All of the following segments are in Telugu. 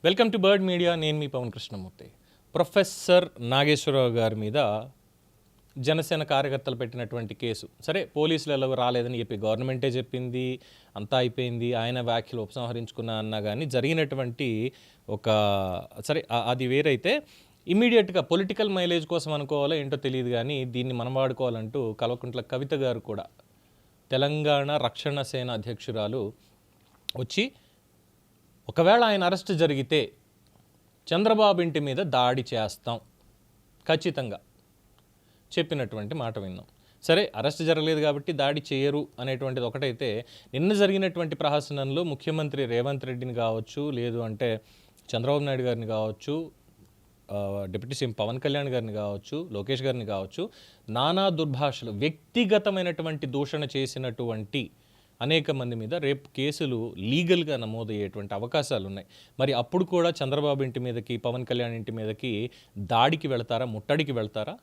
Welcome to bird media. నేను మీ పవన్ కృష్ణమూర్తి. ప్రొఫెసర్ నాగేశ్వరరావు గారి మీద జనసేన కార్యకర్తలు పెట్టినటువంటి కేసు, సరే పోలీసులు ఎలాగో రాలేదని చెప్పి గవర్నమెంటే చెప్పింది, అంతా అయిపోయింది, ఆయన వ్యాఖ్యలు ఉపసంహరించుకున్నా అన్నా కానీ జరిగినటువంటి ఒక సరే అది వేరైతే ఇమీడియట్గా పొలిటికల్ మైలేజ్ కోసం అనుకోవాలో ఏంటో తెలియదు, కానీ దీన్ని మనం వాడుకోవాలంటూ కల్వకుంట్ల కవిత గారు కూడా తెలంగాణ రక్షణ సేన అధ్యక్షురాలు వచ్చి ఒకవేళ ఆయన అరెస్ట్ జరిగితే చంద్రబాబు ఇంటి మీద దాడి చేస్తాం ఖచ్చితంగా చెప్పినటువంటి మాట విన్నాం. సరే అరెస్ట్ జరగలేదు కాబట్టి దాడి చేయరు అనేటువంటిది ఒకటైతే, నిన్న జరిగినటువంటి ప్రహసనంలో ముఖ్యమంత్రి రేవంత్ రెడ్డిని కావచ్చు, లేదు అంటే చంద్రబాబు నాయుడు గారిని కావచ్చు, డిప్యూటీ సీఎం పవన్ కళ్యాణ్ గారిని కావచ్చు, లోకేష్ గారిని కావచ్చు, నానా దుర్భాషలు వ్యక్తిగతమైనటువంటి దూషణ చేసినటువంటి అనేక మంది మీద రేపు కేసులు లీగల్గా నమోదయ్యేటువంటి అవకాశాలు ఉన్నాయి. మరి అప్పుడు కూడా చంద్రబాబు ఇంటి మీదకి, పవన్ కళ్యాణ్ ఇంటి మీదకి దాడికి వెళతారా, ముట్టడికి వెళతారా?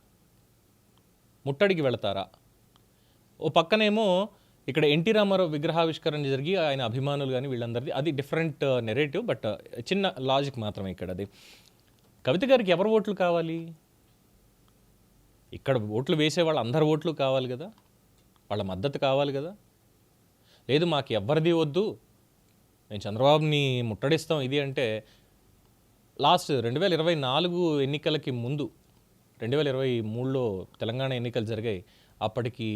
ఓ పక్కనేమో ఇక్కడ ఎన్టీ రామారావు విగ్రహావిష్కరణ జరిగి ఆయన అభిమానులు కానీ వీళ్ళందరిది అది డిఫరెంట్ నెరేటివ్, బట్ చిన్న లాజిక్ మాత్రమే ఇక్కడ. అది కవిత గారికి ఎవరు ఓట్లు కావాలి? ఇక్కడ ఓట్లు వేసే వాళ్ళు అందరు ఓట్లు కావాలి కదా, వాళ్ళ మద్దతు కావాలి కదా. లేదు మాకు ఎవరిది వద్దు, మేము చంద్రబాబుని ముట్టడిస్తాం ఇది అంటే, లాస్ట్ 2024 ఎన్నికలకి ముందు 2023లో తెలంగాణ ఎన్నికలు జరిగాయి. అప్పటికి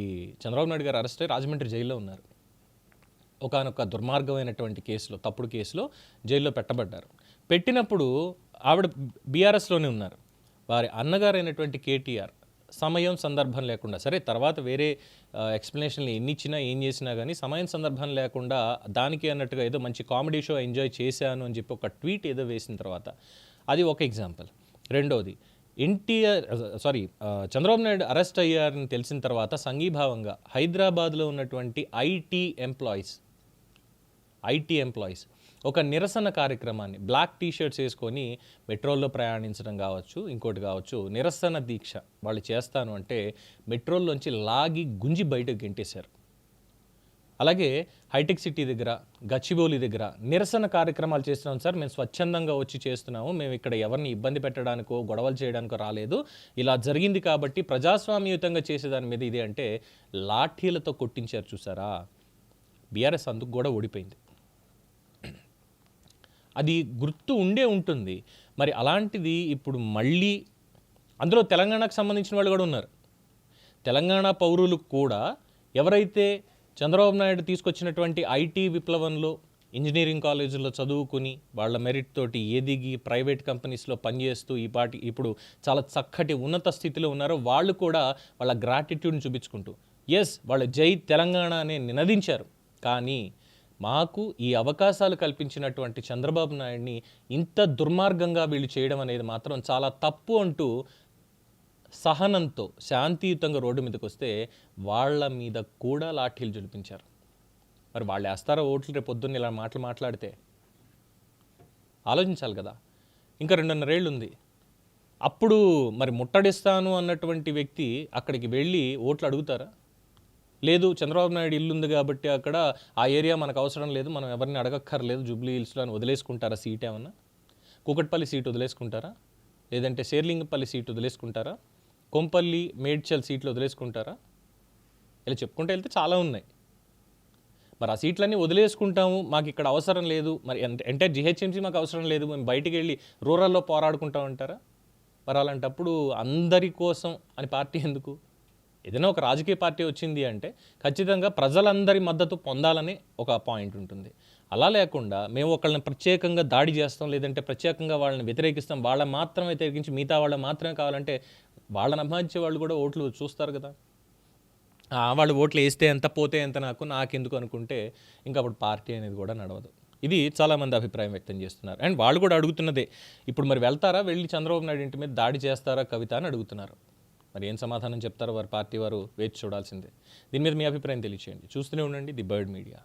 చంద్రబాబు నాయుడు గారు అరెస్ట్ అయ్యి రాజమండ్రి జైల్లో ఉన్నారు. ఒకానొక దుర్మార్గమైనటువంటి కేసులో, తప్పుడు కేసులో జైల్లో పెట్టబడ్డారు. పెట్టినప్పుడు ఆవిడ బీఆర్ఎస్లోనే ఉన్నారు. వారి అన్నగారైనటువంటి కేటీఆర్ సమయం సందర్భం లేకుండా, సరే తర్వాత వేరే ఎక్స్ప్లెనేషన్లు ఎన్ని ఇచ్చినా ఏం చేసినా కానీ సమయం సందర్భం లేకుండా దానికి అన్నట్టుగా ఏదో మంచి కామెడీ షో ఎంజాయ్ చేశాను అని చెప్పి ఒక ట్వీట్ ఏదో వేసిన తర్వాత అది ఒక ఎగ్జాంపుల్. రెండోది, చంద్రబాబు నాయుడు అరెస్ట్ అయ్యారని తెలిసిన తర్వాత సంఘీభావంగా హైదరాబాద్లో ఉన్నటువంటి ఐటీ ఎంప్లాయీస్ ఒక నిరసన కార్యక్రమాన్ని, బ్లాక్ టీషర్ట్స్ వేసుకొని మెట్రోల్లో ప్రయాణించడం కావచ్చు, ఇంకోటి కావచ్చు, నిరసన దీక్ష వాళ్ళు చేస్తాను అంటే మెట్రోల్లోంచి లాగి గుంజి బయటకు గెంటేశారు. అలాగే హైటెక్ సిటీ దగ్గర, గచ్చిబౌలి దగ్గర నిరసన కార్యక్రమాలు చేస్తున్నాం సార్, మేము స్వచ్ఛందంగా వచ్చి చేస్తున్నాము, మేము ఇక్కడ ఎవరిని ఇబ్బంది పెట్టడానికో గొడవలు చేయడానికో రాలేదు, ఇలా జరిగింది కాబట్టి ప్రజాస్వామ్యయుతంగా చేసేదాని మీద ఇదే అంటే లాఠీలతో కొట్టించారు. చూసారా, బీఆర్ఎస్ అందుకు కూడా ఓడిపోయింది. అది గుర్తు ఉంటుంది. మరి అలాంటిది ఇప్పుడు మళ్ళీ అందులో తెలంగాణకు సంబంధించిన వాళ్ళు కూడా ఉన్నారు. తెలంగాణ పౌరులు కూడా ఎవరైతే చంద్రబాబు నాయుడు తీసుకొచ్చినటువంటి ఐటీ విప్లవంలో ఇంజనీరింగ్ కాలేజీల్లో చదువుకుని వాళ్ళ మెరిట్ తోటి ఎదిగి ప్రైవేట్ కంపెనీస్లో పనిచేస్తూ ఇప్పుడు చాలా చక్కటి ఉన్నత స్థితిలో ఉన్నారో వాళ్ళు కూడా వాళ్ళ గ్రాటిట్యూడ్ని చూపించుకుంటూ వాళ్ళు జై తెలంగాణ అనే నినదించారు. కానీ మాకు ఈ అవకాశాలు కల్పించినటువంటి చంద్రబాబు నాయుడిని ఇంత దుర్మార్గంగా వీళ్ళు చేయడం అనేది మాత్రం చాలా తప్పు అంటూ సహనంతో శాంతియుతంగా రోడ్డు మీదకి వస్తే వాళ్ళ మీద కూడా లాఠీలు జులిపించారు. మరి వాళ్ళు వేస్తారో ఓట్లు రేపు పొద్దున్న ఇలా మాట్లాడితే? ఆలోచించాలి కదా. ఇంకా 2.5 ఏళ్ళు ఉంది. అప్పుడు మరి ముట్టడిస్తాను అన్నటువంటి వ్యక్తి అక్కడికి వెళ్ళి ఓట్లు అడుగుతారా? లేదు, చంద్రబాబు నాయుడు ఇల్లు ఉంది కాబట్టి అక్కడ ఆ ఏరియా మనకు అవసరం లేదు, మనం ఎవరిని అడగక్కర్లేదు, జూబ్లీ హిల్స్లో అని వదిలేసుకుంటారా? సీట్ ఏమన్నా కూకట్పల్లి సీట్ వదిలేసుకుంటారా? లేదంటే శేర్లింగపల్లి సీట్ వదిలేసుకుంటారా? కొంపల్లి, మేడ్చల్ సీట్లు వదిలేసుకుంటారా? ఇలా చెప్పుకుంటూ వెళ్తే చాలా ఉన్నాయి. మరి ఆ సీట్లన్నీ వదిలేసుకుంటాము, మాకు ఇక్కడ అవసరం లేదు, మరి అంటే జిహెచ్ఎంసీ మాకు అవసరం లేదు, మేము బయటికి వెళ్ళి రూరల్లో పోరాడుకుంటామంటారా? మరి అలాంటప్పుడు అందరి కోసం అని పార్టీ ఎందుకు? ఏదైనా ఒక రాజకీయ పార్టీ వచ్చింది అంటే ఖచ్చితంగా ప్రజలందరి మద్దతు పొందాలని ఒక పాయింట్ ఉంటుంది. అలా లేకుండా మేము ఒకళ్ళని ప్రత్యేకంగా దాడి చేస్తాం, లేదంటే ప్రత్యేకంగా వాళ్ళని వ్యతిరేకిస్తాం, వాళ్ళ మాత్రమే వ్యతిరేకించి మిగతా వాళ్ళ మాత్రమే కావాలంటే వాళ్ళని అభిమానించే వాళ్ళు కూడా ఓట్లు చూస్తారు కదా. వాళ్ళు ఓట్లు వేస్తే ఎంత, పోతే ఎంత, నాకెందుకు అనుకుంటే ఇంకా అప్పుడు పార్టీ అనేది కూడా నడవదు. ఇది చాలామంది అభిప్రాయం వ్యక్తం చేస్తున్నారు. అండ్ వాళ్ళు కూడా అడుగుతున్నదే, ఇప్పుడు మరి వెళ్తారా, వెళ్ళి చంద్రబాబు నాయుడు ఇంటి మీద దాడి చేస్తారా కవిత అని అడుగుతున్నారు. మరి ఏం సమాధానం చెప్తారో వారి పార్టీ వారు వేచి చూడాల్సిందే. దీని మీద మీ అభిప్రాయం తెలియచేయండి. చూస్తూనే ఉండండి ది బర్డ్ మీడియా.